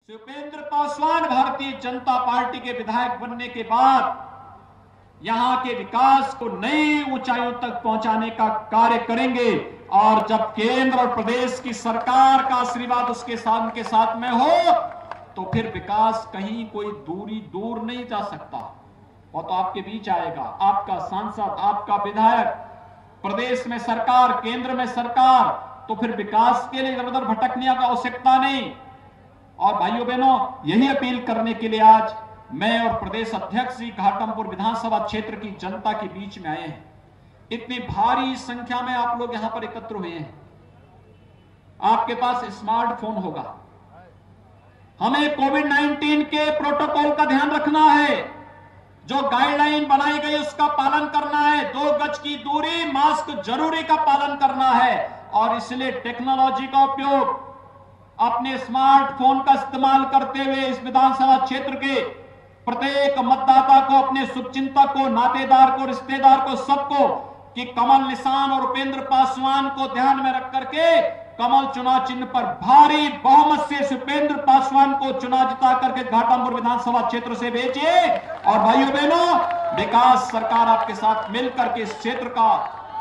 Upendra Paswan Bharatiya Janata party के विधायक बनने के बाद यहां के विकास को नई ऊंचाइयों तक पहुंचाने का कार्य करेंगे और जब केंद्र और प्रदेश की सरकार का आशीर्वाद उसके साथ में हो तो फिर विकास कहीं कोई दूर नहीं जा सकता। वो तो आपके बीच आएगा, आपका सांसद, आपका विधायक, प्रदेश में सरकार, केंद्र में सरकार, तो फिर विकास के लिए इधर उधर भटकने की आवश्यकता नहीं। और भाइयों बहनों, यही अपील करने के लिए आज मैं और प्रदेश अध्यक्ष जी घाटमपुर विधानसभा क्षेत्र की जनता के बीच में आए हैं। इतनी भारी संख्या में आप लोग यहां पर एकत्र हुए हैं। आपके पास स्मार्टफोन होगा। हमें कोविड-19 के प्रोटोकॉल का ध्यान रखना है। जो गाइडलाइन बनाई गई उसका पालन करना है। 2 गज की दूरी, मास्क जरूरी का पालन करना है। और इसलिए टेक्नोलॉजी का उपयोग अपने स्मार्टफोन का इस्तेमाल करते हुए इस विधानसभा क्षेत्र के प्रत्येक मतदाता को, अपने शुभचिंतक को, नातेदार को, रिश्तेदार को, सबको कि कमल निशान और उपेंद्र पासवान को ध्यान में रख करके कमल चुनाव चिन्ह पर भारी बहुमत से उपेंद्र पासवान को चुनाव जिता करके घाटमपुर विधानसभा क्षेत्र से भेजिए। और भाइयों बहनों, विकास सरकार आपके साथ मिलकर के इस क्षेत्र का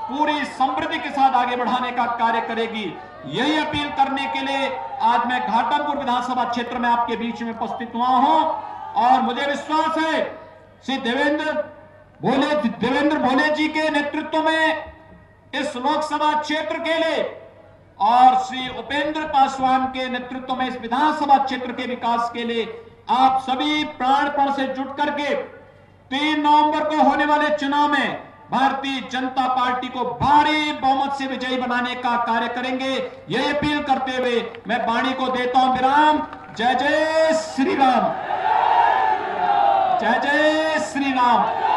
पूरी समृद्धि के साथ आगे बढ़ाने का कार्य करेगी। यही अपील करने के लिए आज मैं घाटमपुर विधानसभा क्षेत्र में आपके बीच में उपस्थित हुआ हूं। और मुझे विश्वास है श्री देवेंद्र भोले जी के नेतृत्व में इस लोकसभा क्षेत्र के लिए और श्री उपेंद्र पासवान के नेतृत्व में इस विधानसभा क्षेत्र के विकास के लिए आप सभी प्राणपण से जुट करके 3 नवंबर को होने वाले चुनाव में भारतीय जनता पार्टी को भारी बहुमत से विजयी बनाने का कार्य करेंगे। यह अपील करते हुए मैं वाणी को देता हूं विराम। जय जय श्री राम, जय जय श्री राम।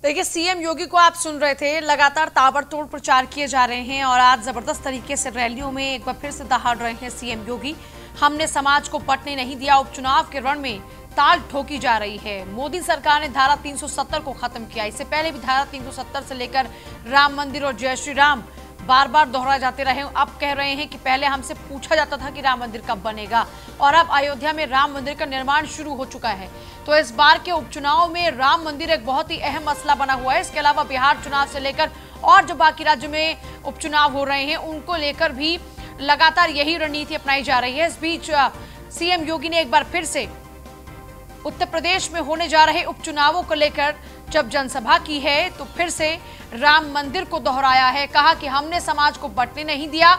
देखिए, सीएम योगी को आप सुन रहे थे। लगातार ताबड़तोड़ प्रचार किए जा रहे हैं और आज जबरदस्त तरीके से रैलियों में एक बार फिर से दहाड़ रहे हैं सीएम योगी। हमने समाज को पटने नहीं दिया, उपचुनाव के रण में ताल ठोकी जा रही है। मोदी सरकार ने धारा 370 को खत्म किया। इससे पहले भी धारा 370 से लेकर राम मंदिर और जय श्री राम बार बार दोहराए जाते रहे। अब कह रहे हैं कि पहले हमसे पूछा जाता था कि राम मंदिर कब बनेगा और अब अयोध्या में राम मंदिर का निर्माण शुरू हो चुका है। तो इस बार के उपचुनाव में राम मंदिर एक बहुत ही अहम मसला बना हुआ है। इसके अलावा बिहार चुनाव से लेकर और जो बाकी राज्यों में उपचुनाव हो रहे हैं उनको लेकर भी लगातार यही रणनीति अपनाई जा रही है। इस बीच सीएम योगी ने एक बार फिर से उत्तर प्रदेश में होने जा रहे उपचुनावों को लेकर जब जनसभा की है तो फिर से राम मंदिर को दोहराया है। कहा कि हमने समाज को बंटने नहीं दिया,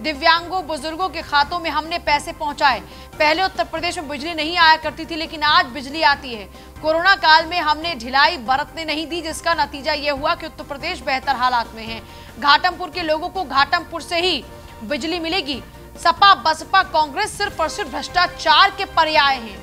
दिव्यांगों, बुजुर्गों के खातों में हमने पैसे पहुंचाए। पहले उत्तर प्रदेश में बिजली नहीं आया करती थी, लेकिन आज बिजली आती है। कोरोना काल में हमने ढिलाई बरतने नहीं दी, जिसका नतीजा यह हुआ कि उत्तर प्रदेश बेहतर हालात में है। घाटमपुर के लोगों को घाटमपुर से ही बिजली मिलेगी। सपा, बसपा, कांग्रेस सिर्फ और सिर्फ भ्रष्टाचार के पर्याय हैं।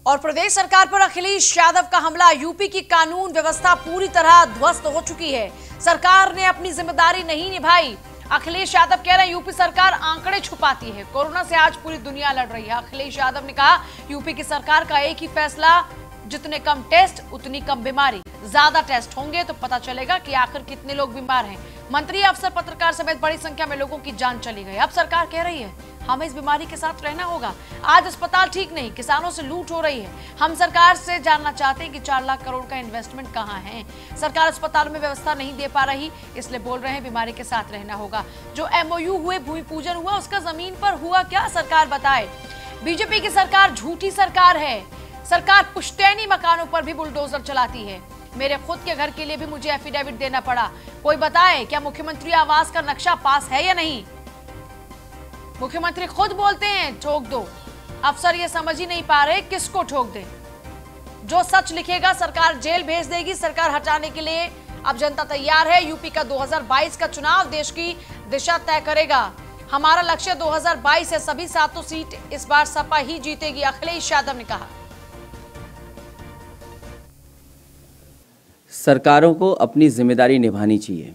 और प्रदेश सरकार पर अखिलेश यादव का हमला। यूपी की कानून व्यवस्था पूरी तरह ध्वस्त हो चुकी है। सरकार ने अपनी जिम्मेदारी नहीं निभाई। अखिलेश यादव कह रहे हैं यूपी सरकार आंकड़े छुपाती है। कोरोना से आज पूरी दुनिया लड़ रही है। अखिलेश यादव ने कहा यूपी की सरकार का एक ही फैसला, जितने कम टेस्ट उतनी कम बीमारी। ज्यादा टेस्ट होंगे तो पता चलेगा कि आखिर कितने लोग बीमार हैं। मंत्री, अफसर, पत्रकार समेत बड़ी संख्या में लोगों की जान चली गई। अब सरकार कह रही है हमें इस बीमारी के साथ रहना होगा। आज अस्पताल ठीक नहीं, किसानों से लूट हो रही है। हम सरकार से जानना चाहते हैं कि 4 लाख करोड़ का इन्वेस्टमेंट कहां है। सरकार अस्पताल में व्यवस्था नहीं दे पा रही, इसलिए बोल रहे हैं बीमारी के साथ रहना होगा। जो एमओयू हुए, भूमि पूजन हुआ, उसका जमीन पर हुआ क्या, सरकार बताए। बीजेपी की सरकार झूठी सरकार है। सरकार पुश्तैनी मकानों पर भी बुलडोजर चलाती है। मेरे खुद के घर के लिए भी मुझे एफिडेविट देना पड़ा। कोई बताए क्या मुख्यमंत्री आवास का नक्शा पास है या नहीं। मुख्यमंत्री खुद बोलते हैं ठोक दो। अफसर ये समझ ही नहीं पा रहे किसको ठोक दें। जो सच लिखेगा सरकार जेल भेज देगी। सरकार हटाने के लिए अब जनता तैयार है। यूपी का 2022 का चुनाव देश की दिशा तय करेगा। हमारा लक्ष्य 2022 है, सभी 7 सीट इस बार सपा ही जीतेगी, अखिलेश यादव ने कहा। सरकारों को अपनी जिम्मेदारी निभानी चाहिए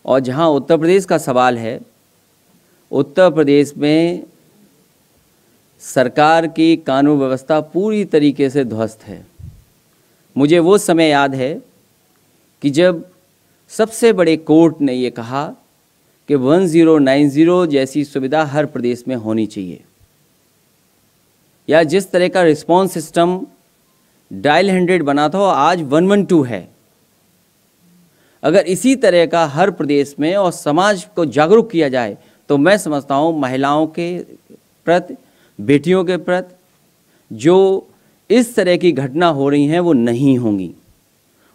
और जहां उत्तर प्रदेश का सवाल है उत्तर प्रदेश में सरकार की कानून व्यवस्था पूरी तरीके से ध्वस्त है। मुझे वो समय याद है कि जब सबसे बड़े कोर्ट ने ये कहा कि 1090 जैसी सुविधा हर प्रदेश में होनी चाहिए, या जिस तरह का रिस्पांस सिस्टम डायल 100 बना था आज 112 है। अगर इसी तरह का हर प्रदेश में और समाज को जागरूक किया जाए तो मैं समझता हूँ महिलाओं के प्रति, बेटियों के प्रति जो इस तरह की घटना हो रही हैं वो नहीं होंगी।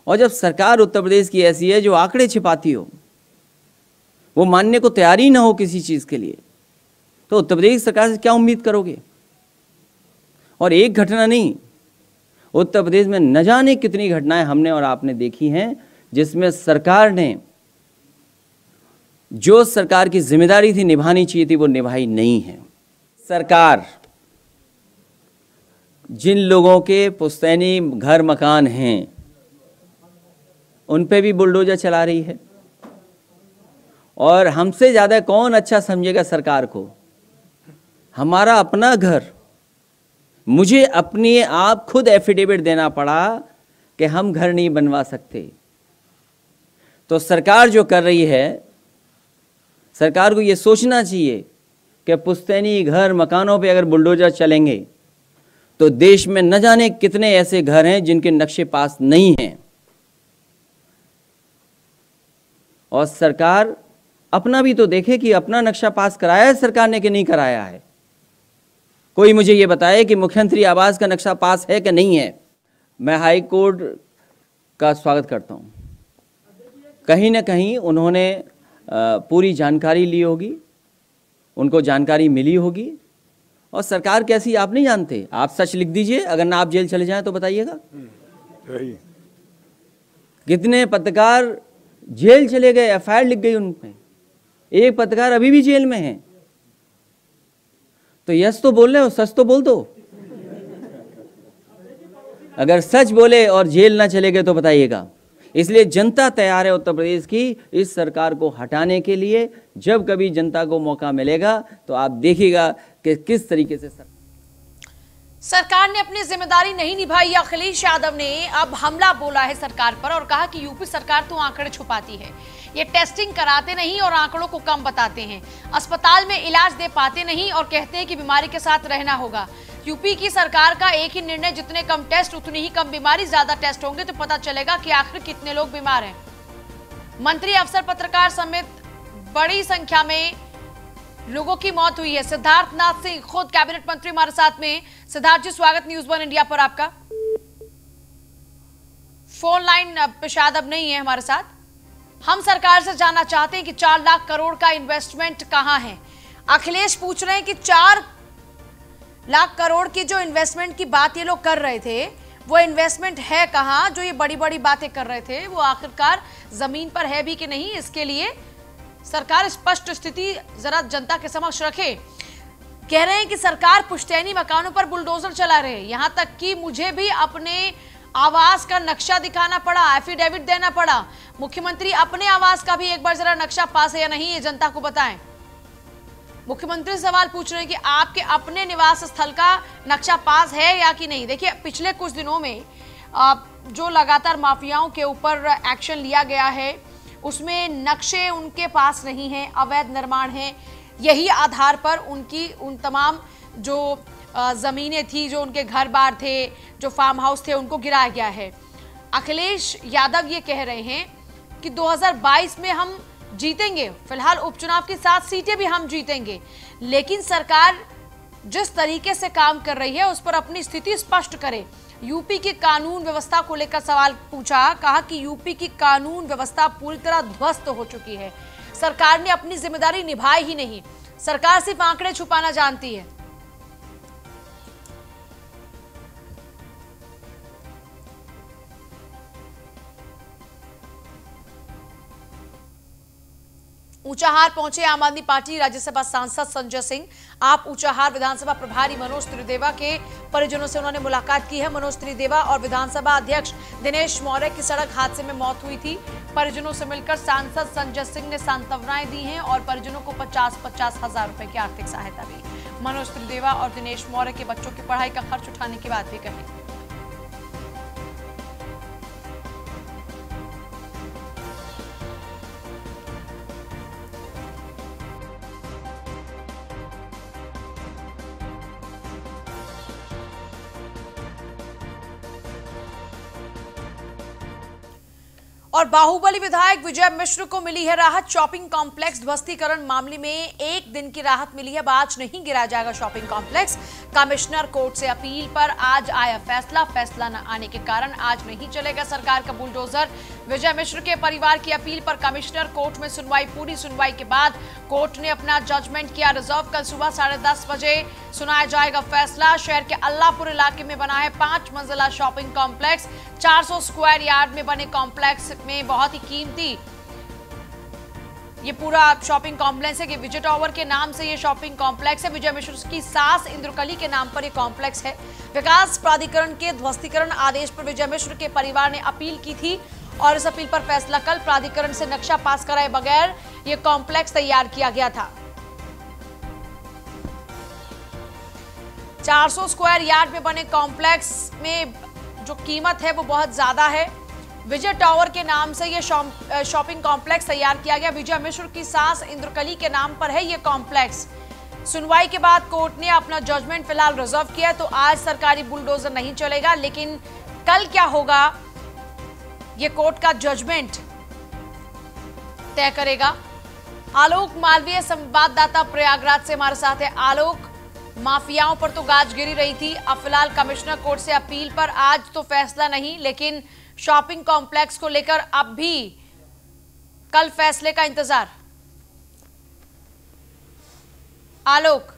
और जब सरकार उत्तर प्रदेश की ऐसी है जो आंकड़े छिपाती हो, वो मानने को तैयार ही ना हो किसी चीज़ के लिए, तो उत्तर प्रदेश सरकार से क्या उम्मीद करोगे। और एक घटना नहीं, उत्तर प्रदेश में न जाने कितनी घटनाएं हमने और आपने देखी हैं जिसमें सरकार ने जो सरकार की जिम्मेदारी थी निभानी चाहिए थी वो निभाई नहीं है। सरकार जिन लोगों के पुश्तैनी घर मकान हैं उन पे भी बुलडोजर चला रही है, और हमसे ज़्यादा कौन अच्छा समझेगा सरकार को। हमारा अपना घर, मुझे अपने आप खुद एफिडेविट देना पड़ा कि हम घर नहीं बनवा सकते। तो सरकार जो कर रही है, सरकार को ये सोचना चाहिए कि पुश्तैनी घर मकानों पे अगर बुलडोजर चलेंगे तो देश में न जाने कितने ऐसे घर हैं जिनके नक्शे पास नहीं हैं। और सरकार अपना भी तो देखे कि अपना नक्शा पास कराया है सरकार ने कि नहीं कराया है। कोई मुझे ये बताए कि मुख्यमंत्री आवास का नक्शा पास है कि नहीं है। मैं हाई कोर्ट का स्वागत करता हूँ। कहीं ना कहीं उन्होंने पूरी जानकारी ली होगी, उनको जानकारी मिली होगी, और सरकार कैसी आप नहीं जानते। आप सच लिख दीजिए, अगर ना आप जेल चले जाएं तो बताइएगा। कितने पत्रकार जेल चले गए, एफआईआर लिख गई उनमें, एक पत्रकार अभी भी जेल में है। तो यस तो बोल रहे हो, सच तो बोल दो। अगर सच बोले और जेल ना चले गए तो बताइएगा। इसलिए जनता तैयार है उत्तर प्रदेश की इस सरकार को हटाने के लिए। जब कभी जनता को मौका मिलेगा तो आप देखिएगा कि किस तरीके से सरकार ने अपनी जिम्मेदारी नहीं निभाई। अखिलेश यादव ने अब हमला बोला है सरकार पर और कहा कि यूपी सरकार तो आंकड़े छुपाती है, ये टेस्टिंग कराते नहीं और आंकड़ों को कम बताते हैं, अस्पताल में इलाज दे पाते नहीं और कहते हैं कि बीमारी के साथ रहना होगा। यूपी की सरकार का एक ही निर्णय, जितने कम टेस्ट उतनी ही कम बीमारी, ज्यादा टेस्ट होंगे तो पता चलेगा कि आखिर कितने लोग बीमार हैं। मंत्री, अफसर, पत्रकार समेत बड़ी संख्या में लोगों की मौत हुई है। सिद्धार्थ नाथ सिंह खुद कैबिनेट मंत्री हमारे साथ में। सिद्धार्थ जी, स्वागत न्यूज 1 इंडिया पर आपका। फोन लाइन पे शायद अब नहीं है हमारे साथ। हम सरकार से जानना चाहते हैं कि 4 लाख करोड़ का इन्वेस्टमेंट कहां है। अखिलेश पूछ रहे हैं कि 4 लाख करोड़ की जो इन्वेस्टमेंट की बात ये लोग कर रहे थे वो इन्वेस्टमेंट है कहां। जो ये बड़ी बड़ी बातें कर रहे थे वो आखिरकार जमीन पर है भी कि नहीं, इसके लिए सरकार स्पष्ट स्थिति जरा जनता के समक्ष रखे। कह रहे हैं कि सरकार पुश्तैनी मकानों पर बुलडोजर चला रहे हैं, यहां तक कि मुझे भी अपने आवास का नक्शा दिखाना पड़ा, एफिडेविट देना पड़ा। मुख्यमंत्री अपने आवास का भी एक बार जरा नक्शा पास है या नहीं ये जनता को बताएं। मुख्यमंत्री सवाल पूछ रहे हैं कि आपके अपने निवास स्थल का नक्शा पास है या कि नहीं। देखिए, पिछले कुछ दिनों में जो लगातार माफियाओं के ऊपर एक्शन लिया गया है उसमें नक्शे उनके पास नहीं हैं, अवैध निर्माण है। यही आधार पर उन तमाम जो ज़मीनें थी, जो उनके घर बार थे, जो फार्म हाउस थे, उनको गिराया गया है। अखिलेश यादव ये कह रहे हैं कि 2022 में हम जीतेंगे, फिलहाल उपचुनाव की 7 सीटें भी हम जीतेंगे, लेकिन सरकार जिस तरीके से काम कर रही है उस पर अपनी स्थिति स्पष्ट करे। यूपी की कानून व्यवस्था को लेकर सवाल पूछा, कहा कि यूपी की कानून व्यवस्था पूरी तरह ध्वस्त हो चुकी है, सरकार ने अपनी जिम्मेदारी निभाई ही नहीं, सरकार सिर्फ आंकड़े छुपाना जानती है। ऊंचाहार पहुंचे आम आदमी पार्टी राज्यसभा सांसद संजय सिंह। आप ऊंचाहार विधानसभा प्रभारी मनोज त्रिदेवा के परिजनों से उन्होंने मुलाकात की है। मनोज त्रिदेवा और विधानसभा अध्यक्ष दिनेश मौर्य की सड़क हादसे में मौत हुई थी। परिजनों से मिलकर सांसद संजय सिंह ने सांत्वनाएं दी हैं और परिजनों को 50-50 हजार रुपए की आर्थिक सहायता दी। मनोज त्रिदेवा और दिनेश मौर्य के बच्चों की पढ़ाई का खर्च उठाने की बात भी कही। और बाहुबली विधायक विजय मिश्र को मिली है राहत। शॉपिंग कॉम्प्लेक्स ध्वस्तीकरण मामले में एक दिन की राहत मिली है। आज नहीं गिराया जाएगा शॉपिंग कॉम्प्लेक्स। कमिश्नर कोर्ट से अपील पर आज आया फैसला न आने के कारण आज नहीं चलेगा सरकार का बुलडोजर। विजय मिश्र के परिवार की अपील पर कमिश्नर कोर्ट में सुनवाई। पूरी सुनवाई के बाद कोर्ट ने अपना जजमेंट किया रिजर्व। कल सुबह 10:30 बजे सुनाया जाएगा फैसला। शहर के अल्लाहपुर इलाके में बना है 5 मंजिला शॉपिंग कॉम्प्लेक्स। 400 स्क्वायर यार्ड में बने कॉम्प्लेक्स में बहुत ही कीमती ये पूरा शॉपिंग कॉम्प्लेक्स है कि विजय टावर के नाम से ये शॉपिंग कॉम्प्लेक्स है। विजय मिश्र की सास इंद्रकली के नाम पर ये कॉम्प्लेक्स है। विकास प्राधिकरण के ध्वस्तीकरण आदेश पर विजय मिश्र के परिवार ने अपील की थी और इस अपील पर फैसला कल। प्राधिकरण से नक्शा पास कराए बगैर ये कॉम्प्लेक्स तैयार किया गया था। 400 स्क्वायर यार्ड में बने कॉम्प्लेक्स में जो कीमत है वो बहुत ज्यादा है। विजय टावर के नाम से ये शॉपिंग कॉम्प्लेक्स तैयार किया गया। विजय मिश्र की सास इंद्रकली के नाम पर है ये कॉम्प्लेक्स। सुनवाई के बाद कोर्ट ने अपना जजमेंट फिलहाल रिजर्व किया है। तो आज सरकारी बुलडोजर नहीं चलेगा, लेकिन कल क्या होगा ये कोर्ट का जजमेंट तय करेगा। आलोक मालवीय संवाददाता प्रयागराज से हमारे साथ है। आलोक, माफियाओं पर तो गाज गिरी रही थी, अब फिलहाल कमिश्नर कोर्ट से अपील पर आज तो फैसला नहीं, लेकिन शॉपिंग कॉम्प्लेक्स को लेकर अब भी कल फैसले का इंतजार। आलोक,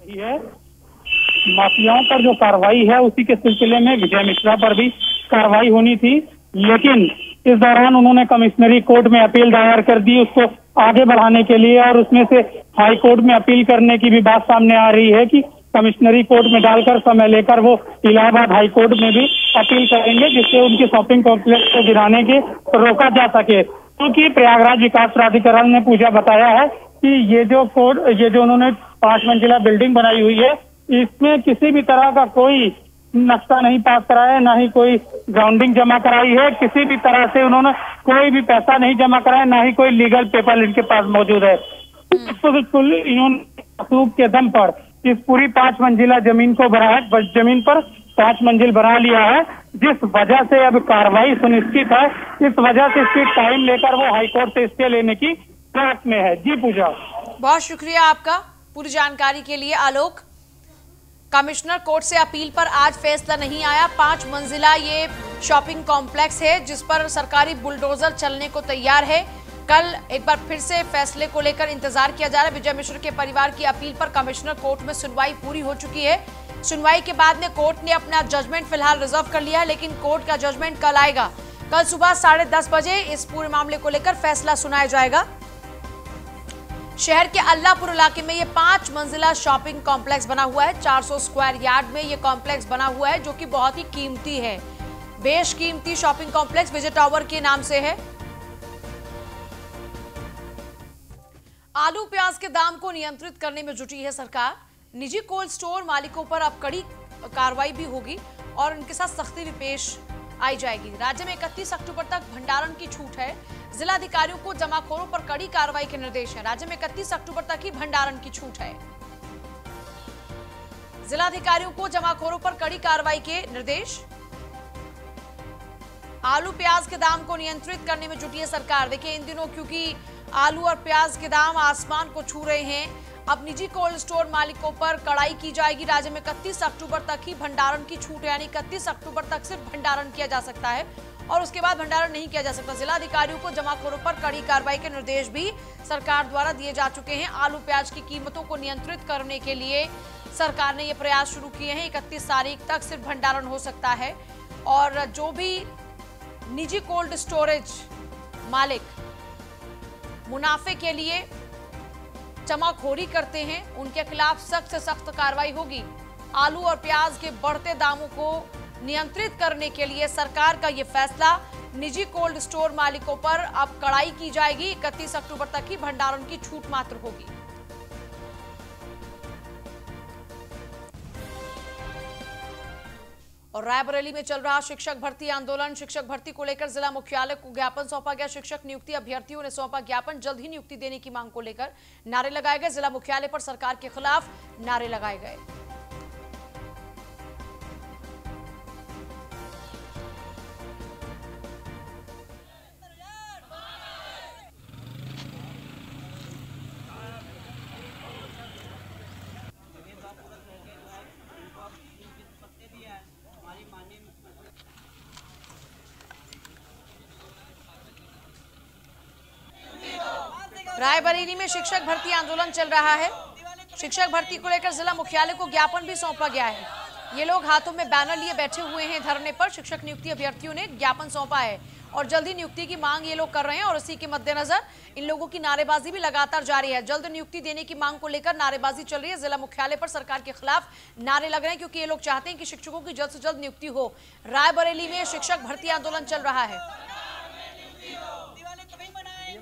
है माफियाओं पर जो कार्रवाई है उसी के सिलसिले में विजय मिश्रा पर भी कार्रवाई होनी थी, लेकिन इस दौरान उन्होंने कमिश्नरी कोर्ट में अपील दायर कर दी उसको आगे बढ़ाने के लिए, और उसमें से हाई कोर्ट में अपील करने की भी बात सामने आ रही है कि कमिश्नरी कोर्ट में डालकर समय लेकर वो इलाहाबाद हाई कोर्ट में भी अपील करेंगे, जिससे उनके शॉपिंग कॉम्प्लेक्स को गिराने के रोका जा सके। क्योंकि प्रयागराज विकास प्राधिकरण ने पूजा बताया है कि ये जो उन्होंने 5 मंजिला बिल्डिंग बनाई हुई है, इसमें किसी भी तरह का कोई नक्शा नहीं पास कराया है, ना ही कोई ग्राउंडिंग जमा कराई है, किसी भी तरह से उन्होंने कोई भी पैसा नहीं जमा कराया, ना ही कोई लीगल पेपर इनके पास मौजूद है। तो बिल्कुल इन्होंने असूब के दम पर इस पूरी 5 मंजिला जमीन को जमीन पर 5 मंजिल बना लिया है, जिस वजह से अब कार्रवाई सुनिश्चित है। इस वजह से इसकी टाइम लेकर वो हाईकोर्ट से स्टे लेने की प्रयास में है। जी पूजा, बहुत शुक्रिया आपका पूरी जानकारी के लिए। आलोक, कमिश्नर कोर्ट से अपील पर आज फैसला नहीं आया। 5 मंजिला ये शॉपिंग कॉम्प्लेक्स है जिस पर सरकारी बुलडोजर चलने को तैयार है। कल एक बार फिर से फैसले को लेकर इंतजार किया जा रहा है। विजय मिश्र के परिवार की अपील पर कमिश्नर कोर्ट में सुनवाई पूरी हो चुकी है। सुनवाई के बाद में कोर्ट ने अपना जजमेंट फिलहाल रिजर्व कर लिया है, लेकिन कोर्ट का जजमेंट कल आएगा। कल सुबह 10:30 बजे इस पूरे मामले को लेकर फैसला सुनाया जाएगा। शहर के अल्लाहपुर इलाके में ये 5 मंजिला शॉपिंग कॉम्प्लेक्स बना हुआ है। 400 स्क्वायर यार्ड में ये कॉम्प्लेक्स बना हुआ है, जो कि बहुत ही कीमती है। बेशकीमती शॉपिंग कॉम्प्लेक्स विजय टावर के नाम से है। आलू प्याज के दाम को नियंत्रित करने में जुटी है सरकार। निजी कोल्ड स्टोर मालिकों पर अब कड़ी कार्रवाई भी होगी और उनके साथ सख्ती भी पेश आई जाएगी। राज्य में 31 अक्टूबर तक भंडारण की छूट है। जिलाधिकारियों को जमाखोरों पर कड़ी कार्रवाई के निर्देश है। राज्य में 31 अक्टूबर तक ही भंडारण की छूट है। जिलाधिकारियों को जमाखोरों पर कड़ी कार्रवाई के निर्देश। आलू प्याज के दाम को नियंत्रित करने में जुटी है सरकार। देखिए, इन दिनों क्योंकि आलू और प्याज के दाम आसमान को छू रहे हैं, अब निजी कोल्ड स्टोर मालिकों पर कड़ाई की जाएगी। राज्य में 31 अक्टूबर तक ही भंडारण की छूट है, यानी 31 अक्टूबर तक सिर्फ भंडारण किया जा सकता है और उसके बाद भंडारण नहीं किया जा सकता। जिलाधिकारियों को जमाखोरों पर कड़ी कार्रवाई के निर्देश भी सरकार द्वारा दिए जा चुके हैं। आलू प्याज की कीमतों को नियंत्रित करने के लिए सरकार ने ये प्रयास शुरू किए हैं। 31 तारीख तक सिर्फ भंडारण हो सकता है और जो भी निजी कोल्ड स्टोरेज मालिक मुनाफे के लिए जमाखोरी करते हैं उनके खिलाफ सख्त से सख्त कार्रवाई होगी। आलू और प्याज के बढ़ते दामों को नियंत्रित करने के लिए सरकार का यह फैसला। निजी कोल्ड स्टोर मालिकों पर अब कड़ाई की जाएगी। 31 अक्टूबर तक ही भंडारण की छूट मात्र होगी। और रायबरेली में चल रहा शिक्षक भर्ती आंदोलन। शिक्षक भर्ती को लेकर जिला मुख्यालय को ज्ञापन सौंपा गया। शिक्षक नियुक्ति अभ्यर्थियों ने सौंपा ज्ञापन। जल्द ही नियुक्ति देने की मांग को लेकर नारे लगाए गए। जिला मुख्यालय पर सरकार के खिलाफ नारे लगाए गए। रायबरेली में शिक्षक भर्ती आंदोलन चल रहा है। शिक्षक भर्ती को लेकर जिला मुख्यालय को ज्ञापन भी सौंपा गया है। ये लोग हाथों में बैनर लिए बैठे हुए हैं धरने पर। शिक्षक नियुक्ति अभ्यर्थियों ने ज्ञापन सौंपा है और जल्दी नियुक्ति की मांग ये लोग कर रहे हैं और इसी के मद्देनजर इन लोगों की नारेबाजी भी लगातार जारी है। जल्द नियुक्ति देने की मांग को लेकर नारेबाजी चल रही है। जिला मुख्यालय पर सरकार के खिलाफ नारे लग रहे हैं क्योंकि ये लोग चाहते हैं कि शिक्षकों की जल्द से जल्द नियुक्ति हो। रायबरेली में शिक्षक भर्ती आंदोलन चल रहा है।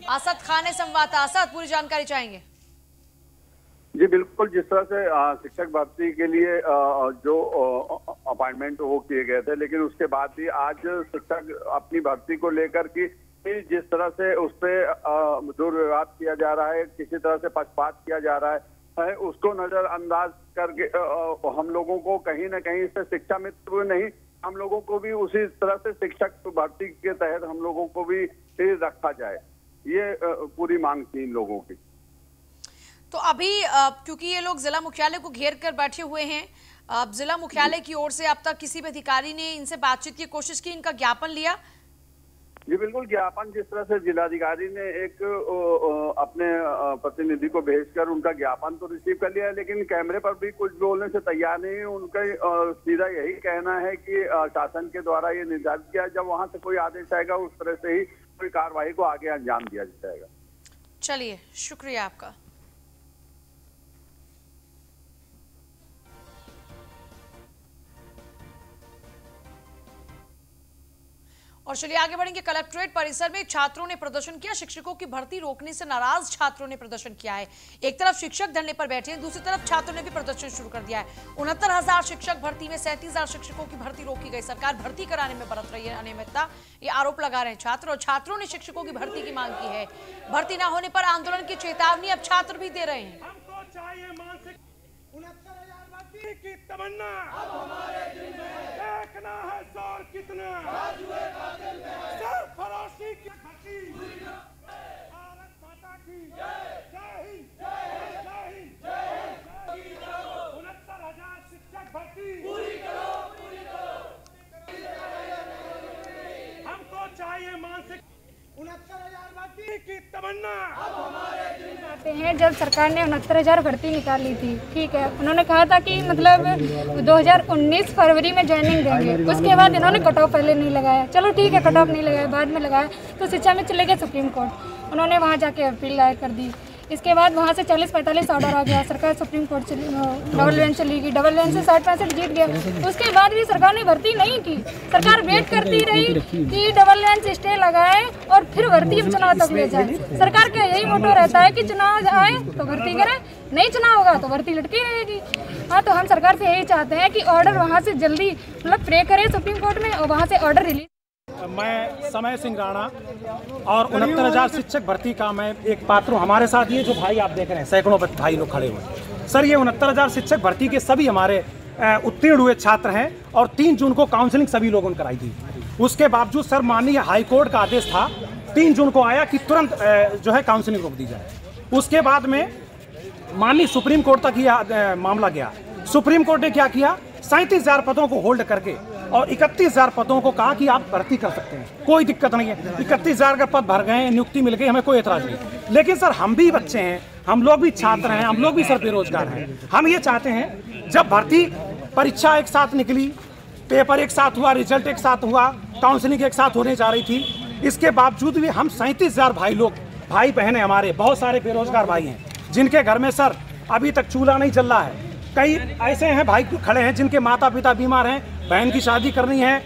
असद खान ने संवाददाता। असद, पूरी जानकारी चाहेंगे। जी बिल्कुल, जिस तरह से शिक्षक भर्ती के लिए जो अपॉइंटमेंट वो किए गए थे, लेकिन उसके बाद भी आज शिक्षक अपनी भर्ती को लेकर की जिस तरह से उस पर दुर्व्यवहार किया जा रहा है, किसी तरह से पक्षपात किया जा रहा है, उसको नजरअंदाज करके हम लोगों को कहीं ना कहीं से शिक्षा मित्र नहीं, हम लोगों को भी उसी तरह से शिक्षक भर्ती के तहत हम लोगों को भी रखा जाए, ये पूरी मांग थी इन लोगों की। तो अभी क्योंकि ये लोग जिला मुख्यालय को घेर कर बैठे हुए हैं, जिला मुख्यालय की ओर से अब तक किसी भी अधिकारी ने इनसे बातचीत की कोशिश की, इनका ज्ञापन लिया? जी बिल्कुल, ज्ञापन जिस तरह से जिलाधिकारी ने एक अपने प्रतिनिधि को भेजकर उनका ज्ञापन तो रिसीव कर लिया है, लेकिन कैमरे पर भी कुछ बोलने से तैयार नहीं है। उनका सीधा यही कहना है कि शासन के द्वारा ये निर्धारित किया, जब वहां से कोई आदेश आएगा उस तरह से ही कोई कार्रवाई को आगे अंजाम दिया जाएगा। चलिए, शुक्रिया आपका। और चलिए आगे बढ़ेंगे। कलेक्ट्रेट परिसर में छात्रों ने प्रदर्शन किया। शिक्षकों की भर्ती रोकने से नाराज छात्रों ने प्रदर्शन किया है। एक तरफ शिक्षक धरने पर बैठे हैं, दूसरी तरफ छात्रों ने भी प्रदर्शन शुरू कर दिया है। 69,000 शिक्षक भर्ती में 37,000 शिक्षकों की भर्ती रोकी गई। सरकार भर्ती कराने में बरत रही है अनियमितता, ये आरोप लगा रहे हैं छात्र, और छात्रों ने शिक्षकों की भर्ती की मांग की है। भर्ती न होने पर आंदोलन की चेतावनी अब छात्र भी दे रहे हैं। की तमन्ना अब हमारे दिल में, देखना है जोर कितना सरफरोशी की भर्ती, भारत माता की जय हिंद, जय हिंद, जय हिंद। 69,000 शिक्षक भर्ती पूरी करो, पूरी करो। हमको चाहिए मानसिक 69,000 भर्ती की तमन्ना अब हमारे दिल में। आते हैं जब सरकार ने 69,000 भर्ती निकाल ली थी, ठीक है, उन्होंने कहा था कि मतलब 2019 फरवरी में ज्वाइनिंग देंगे। उसके बाद इन्होंने कट ऑफ पहले नहीं लगाया, चलो ठीक है कट ऑफ नहीं लगाया, बाद में लगाया तो शिक्षा में चले गए सुप्रीम कोर्ट। उन्होंने वहाँ जाके अपील दायर कर दी। इसके बाद वहाँ से 40-45 ऑर्डर आ गया, सरकार सुप्रीम कोर्ट चली, डबल बेंच चली गई, डबल बेंच से 60-65 जीत गया। उसके बाद भी सरकार ने भर्ती नहीं की। सरकार वेट करती रही कि डबल बेंच स्टे लगाए और फिर भर्ती अब चुनाव तक ले जाए। सरकार का यही मोटो रहता है कि चुनाव आए तो भर्ती करे, नहीं चुनाव होगा तो भर्ती लटकी रहेगी। हाँ, तो हम सरकार से यही चाहते हैं कि ऑर्डर वहाँ से जल्दी मतलब प्रे करे सुप्रीम कोर्ट में और वहाँ से ऑर्डर रिलीज। मैं समय सिंह राणा और 69,000 शिक्षक भर्ती का मैं एक पात्र हूँ। हमारे साथ ये जो भाई आप देख रहे हैं, सैकड़ों भाई लोग खड़े हुए हैं। सर, ये 69,000 शिक्षक भर्ती के सभी हमारे उत्तीर्ण हुए छात्र हैं और 3 जून को काउंसलिंग सभी लोगों ने कराई थी। उसके बावजूद सर माननीय हाईकोर्ट का आदेश था 3 जून को आया कि तुरंत जो है काउंसलिंग रोक दी जाए। उसके बाद में माननीय सुप्रीम कोर्ट तक यह मामला गया। सुप्रीम कोर्ट ने क्या किया, 37,000 पदों को होल्ड करके और 31,000 पदों को कहा कि आप भर्ती कर सकते हैं, कोई दिक्कत नहीं है। 31,000 का पद भर गए, नियुक्ति मिल गई, हमें कोई एतराज नहीं। लेकिन सर हम भी बच्चे हैं, हम लोग भी छात्र हैं, हम लोग भी सर बेरोजगार हैं। हम ये चाहते हैं जब भर्ती परीक्षा एक साथ निकली, पेपर एक साथ हुआ, रिजल्ट एक साथ हुआ, काउंसलिंग एक साथ होने जा रही थी, इसके बावजूद भी हम 37,000 भाई लोग भाई बहन हमारे बहुत सारे बेरोजगार भाई हैं जिनके घर में सर अभी तक चूल्हा नहीं चल रहा है। कई ऐसे हैं भाई खड़े हैं जिनके माता पिता बीमार हैं, बहन की शादी करनी है।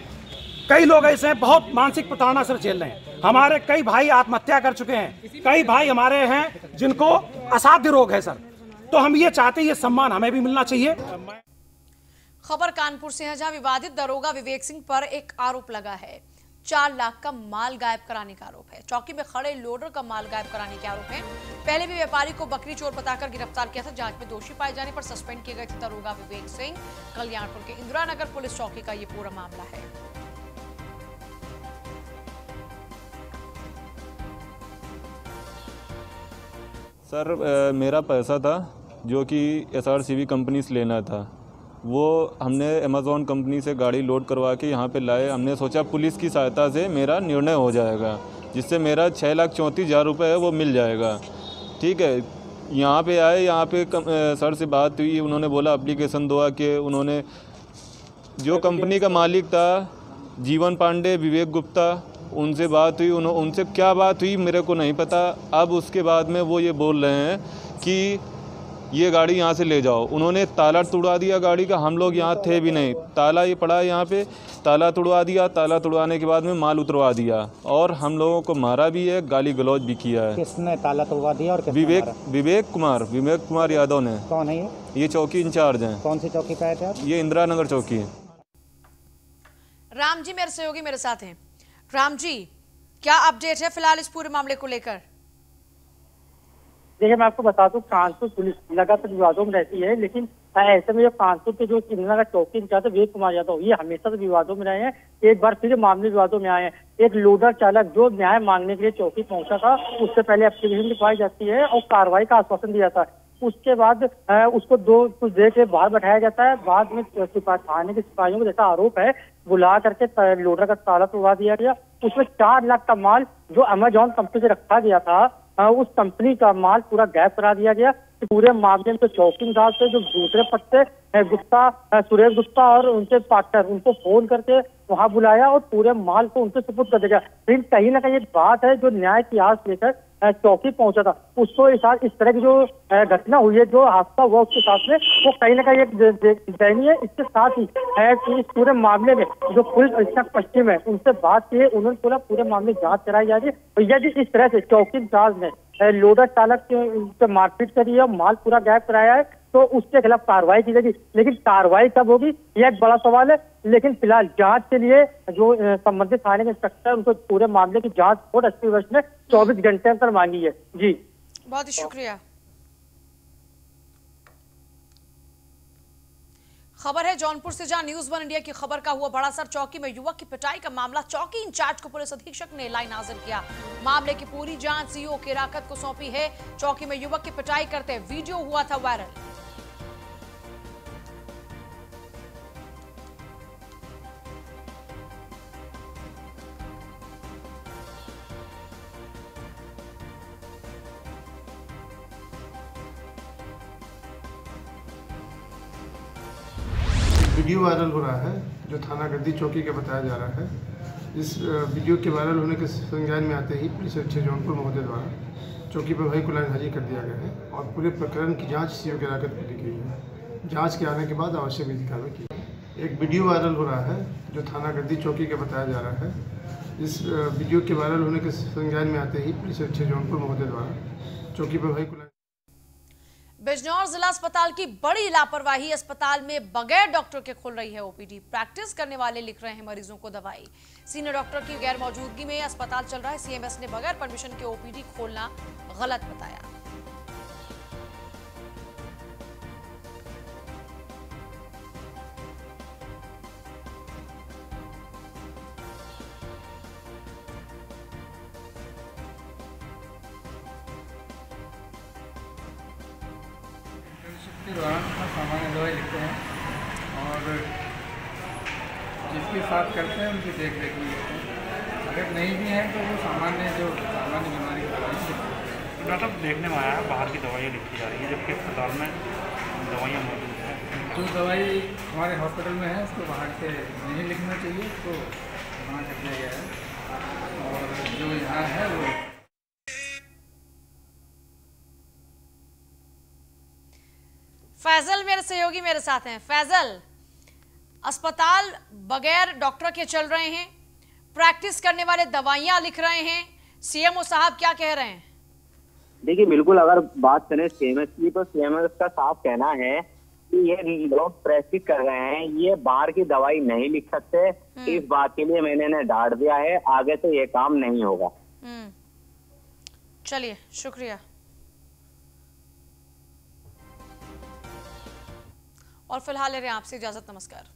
कई लोग ऐसे हैं बहुत मानसिक प्रताड़ना से झेल रहे हैं। हमारे कई भाई आत्महत्या कर चुके हैं, कई भाई हमारे हैं जिनको असाध्य रोग है सर। तो हम ये चाहते हैं ये सम्मान हमें भी मिलना चाहिए। खबर कानपुर से है, जहां विवादित दरोगा विवेक सिंह पर एक आरोप लगा है। 4 लाख का माल गायब कराने का आरोप है। चौकी में खड़े लोडर का माल गायब कराने के आरोप है। पहले भी व्यापारी को बकरी चोर बताकर गिरफ्तार किया था। जांच में दोषी पाए जाने पर सस्पेंड किए गए थे दरोगा विवेक सिंह। कल्याणपुर के इंदिरा नगर पुलिस चौकी का ये पूरा मामला है। सर मेरा पैसा था जो कि SRCV कंपनी से लेना था, वो हमने अमेज़ॉन कंपनी से गाड़ी लोड करवा के यहाँ पे लाए। हमने सोचा पुलिस की सहायता से मेरा निर्णय हो जाएगा, जिससे मेरा 6,34,000 रुपये है वो मिल जाएगा। ठीक है, यहाँ पे आए, यहाँ पे सर से बात हुई। उन्होंने बोला एप्लीकेशन दो के। उन्होंने जो कंपनी का मालिक था जीवन पांडे, विवेक गुप्ता, उनसे बात हुई। उनसे क्या बात हुई मेरे को नहीं पता। अब उसके बाद में वो ये बोल रहे हैं कि ये गाड़ी यहाँ से ले जाओ। उन्होंने ताला तुड़वा दिया गाड़ी का। हम लोग यहाँ थे भी नहीं, ताला ये पड़ा है यहाँ पे, ताला तुड़वा दिया। ताला तुड़वाने के बाद में माल उतरवा दिया और हम लोगों को मारा भी है, गाली गलौज भी किया है। किसने ताला तुड़वा दिया और विवेक कुमार यादव ने। कौन है ये चौकी इंचार्ज हैं। कौन सी चौकी पे आए थे आप? ये इंदिरा नगर चौकी है। राम जी मेरे सहयोगी मेरे साथ हैं। राम जी, क्या अपडेट है फिलहाल इस पूरे मामले को लेकर? देखिए, मैं आपको बता दूं, कानपुर पुलिस लगातार विवादों में रहती है, लेकिन ऐसे में जो कानपुर के जो इंदिरा नगर चौकी इंचार्ज विवेक कुमार यादव, ये हमेशा से विवादों में रहे हैं। एक बार फिर मामले विवादों में आए हैं। एक लोडर चालक जो न्याय मांगने के लिए चौकी पहुंचा था, उससे पहले एप्लीकेशन लिखवाई जाती है और कार्रवाई का आश्वासन दिया था। उसके बाद उसको कुछ देर के बाहर बैठाया जाता है। बाद में थाने के सिपाहियों को जैसा आरोप है, बुला करके लोडर का ताला तोड़वा दिया गया। उसमें 4 लाख का माल जो अमेजॉन कंपनी से रखा गया था, उस कंपनी का माल पूरा गायब करा दिया गया। पूरे मामले में चौकी इंचार्ज से जो दूसरे पत्ते सुरेश गुप्ता और उनके पार्टनर, उनको फोन करके वहां बुलाया और पूरे माल को उनसे सुपुर्द कर दिया। लेकिन कहीं ना कहीं एक बात है, जो न्याय की आस लेकर चौकी पहुंचा था, उसको इस तरह की जो घटना हुई है, जो हादसा हुआ उसके साथ में, वो कहीं ना कहीं एक दयनीय है। इसके साथ ही है कि इस पूरे मामले में जो पुलिस अधीक्षक पश्चिम है, उनसे बात की है। उन्होंने बोला पूरे मामले जांच कराई जा रही है। और यदि इस तरह से चौकी इंचार्ज ने लोडर चालक से मारपीट करी है और माल पूरा गायब कराया है, तो उसके खिलाफ कार्रवाई की जाएगी। लेकिन कार्रवाई कब होगी, यह एक बड़ा सवाल है। लेकिन फिलहाल जांच के लिए जो संबंधित थाने के इंस्पेक्टर, उनको पूरे मामले की जांच कोर्ट SP वेस्ट ने 24 घंटे अंदर मांगी है। जी, बहुत ही शुक्रिया। खबर है जौनपुर से, जहां न्यूज़ 1 इंडिया की खबर का हुआ बड़ा असर। चौकी में युवक की पिटाई का मामला, चौकी इंचार्ज को पुलिस अधीक्षक ने लाइन हाजिर किया। मामले की पूरी जांच CO केराकत को सौंपी है। चौकी में युवक की पिटाई करते वीडियो हुआ था वायरल। वीडियो वायरल हो रहा है जो थाना गद्दी चौकी का बताया जा रहा है। इस वीडियो के वायरल होने के संज्ञान में आते ही पुलिस अधीक्षक जौनपुर महोदय द्वारा चौकी पर भाई को लाइन हाजिर कर दिया गया है और पूरे प्रकरण की जांच CO केराकत को दी गई है। जांच के आने के बाद आवश्यक विधि कार्रवाई की गई। एक वीडियो वायरल हो रहा है जो थाना गद्दी चौकी का बताया जा रहा है। इस वीडियो के वायरल होने के संज्ञान में आते ही पुलिस अधीक्षक जौनपुर महोदय द्वारा चौकी पर भाई को बिजनौर जिला अस्पताल की बड़ी लापरवाही। अस्पताल में बगैर डॉक्टर के खुल रही है OPD। प्रैक्टिस करने वाले लिख रहे हैं मरीजों को दवाई। सीनियर डॉक्टर की गैर मौजूदगी में अस्पताल चल रहा है। CMS ने बगैर परमिशन के OPD खोलना गलत बताया। के दौरान अपना सामान्य दवाई लिखते हैं और जिसके साथ करते हैं उनकी देख रेख में लिखते हैं। अगर नहीं भी हैं तो वो सामान्य बीमारी की दवाई लिखते हैं। डॉक्टर देखने में आया है बाहर की दवाइयाँ लिखी जा रही है, जबकि अस्पताल में दवाइयाँ मौजूद हैं। जो दवाई हमारे हॉस्पिटल में है उसको बाहर से नहीं लिखना चाहिए, उसको मना कर दिया गया है। और जो यहाँ है वो फैजल मेरे सहयोगी मेरे साथ हैं। फैजल, अस्पताल बगैर डॉक्टर के चल रहे हैं, प्रैक्टिस करने वाले दवाइयां लिख रहे हैं, सीएमओ साहब क्या कह रहे हैं? देखिए बिल्कुल, अगर बात करें सीएमएस की तो सीएमएस का साफ कहना है कि ये लोग प्रैक्टिस कर रहे हैं, ये बाहर की दवाई नहीं लिख सकते। इस बात के लिए मैंने इन्हें डांट दिया है, आगे से ये काम नहीं होगा। चलिए, शुक्रिया। और फिलहाल ले रहे हैं आपसे इजाजत, नमस्कार।